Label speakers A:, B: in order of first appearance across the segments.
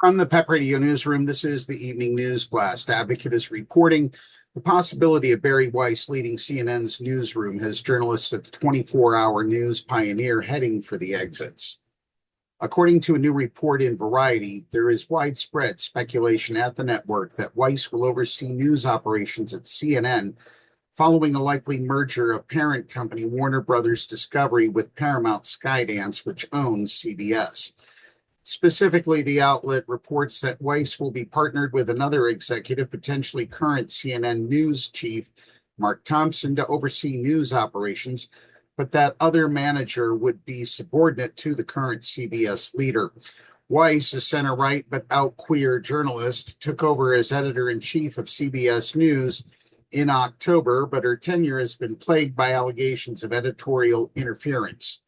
A: From the PEP Radio Newsroom, this is the Evening News Blast. Advocate is reporting the possibility of Bari Weiss leading CNN's newsroom has journalists at the 24-hour news pioneer heading for the exits. According to a new report in Variety, there is widespread speculation at the network that Weiss will oversee news operations at CNN following a likely merger of parent company Warner Brothers Discovery with Paramount Skydance, which owns CBS. Specifically, the outlet reports that Weiss will be partnered with another executive, potentially current CNN news chief, Mark Thompson, to oversee news operations, but that other manager would be subordinate to the current CBS leader. Weiss, a center-right but out-queer journalist, took over as editor-in-chief of CBS News in October, but her tenure has been plagued by allegations of editorial interference.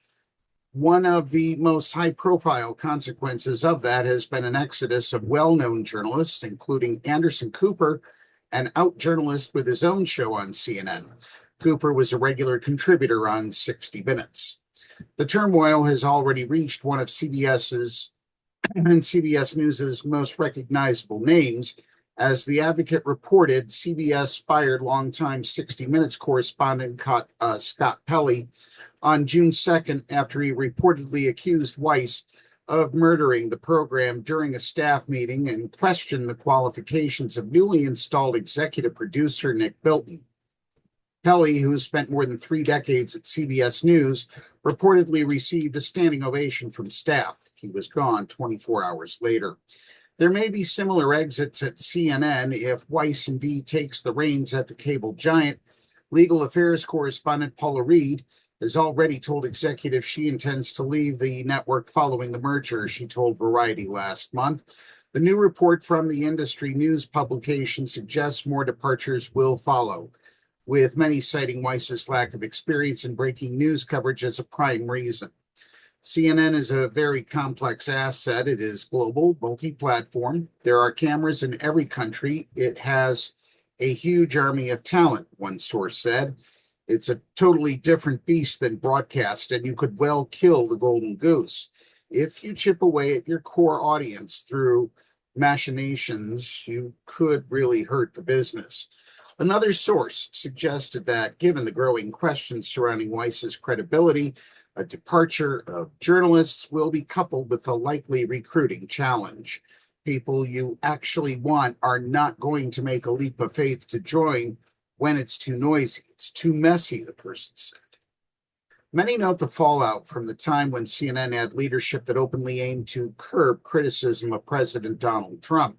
A: One of the most high-profile consequences of that has been an exodus of well-known journalists, including Anderson Cooper, an out journalist with his own show on CNN. Cooper was a regular contributor on 60 Minutes. The turmoil has already reached one of CBS's and CBS News's most recognizable names. As the Advocate reported, CBS fired longtime 60 Minutes correspondent Scott Pelley on June 2nd after he reportedly accused Weiss of murdering the program during a staff meeting and questioned the qualifications of newly installed executive producer Nick Bilton. Pelley, who spent more than 3 decades at CBS News, reportedly received a standing ovation from staff. He was gone 24 hours later. There may be similar exits at CNN if Weiss indeed takes the reins at the cable giant. Legal affairs correspondent Paula Reed has already told executives she intends to leave the network following the merger, she told Variety last month. The new report from the industry news publication suggests more departures will follow, with many citing Weiss's lack of experience in breaking news coverage as a prime reason. CNN is a very complex asset. It is global, multi-platform. There are cameras in every country. It has a huge army of talent, one source said. It's a totally different beast than broadcast, and you could well kill the golden goose. If you chip away at your core audience through machinations, you could really hurt the business. Another source suggested that, given the growing questions surrounding Weiss's credibility, a departure of journalists will be coupled with a likely recruiting challenge. People you actually want are not going to make a leap of faith to join when it's too noisy. It's too messy, the person said. Many note the fallout from the time when CNN had leadership that openly aimed to curb criticism of President Donald Trump.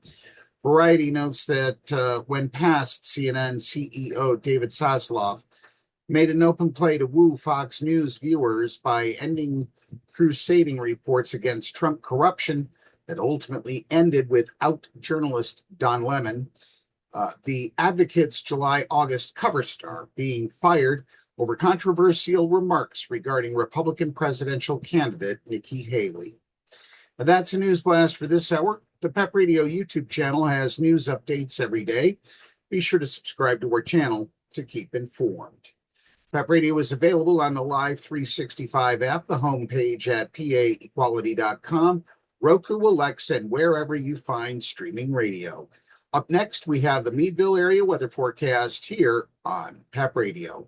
A: Variety notes that when past CNN CEO David Zaslav made an open play to woo Fox News viewers by ending crusading reports against Trump corruption that ultimately ended with out journalist Don Lemon, the Advocate's July-August cover star being fired over controversial remarks regarding Republican presidential candidate Nikki Haley. Now, that's a news blast for this hour. The PEP Radio YouTube channel has news updates every day. Be sure to subscribe to our channel to keep informed. PEP Radio is available on the Live 365 app, the homepage at paequality.com, Roku, Alexa, and wherever you find streaming radio. Up next, we have the Meadville area weather forecast here on PEP Radio.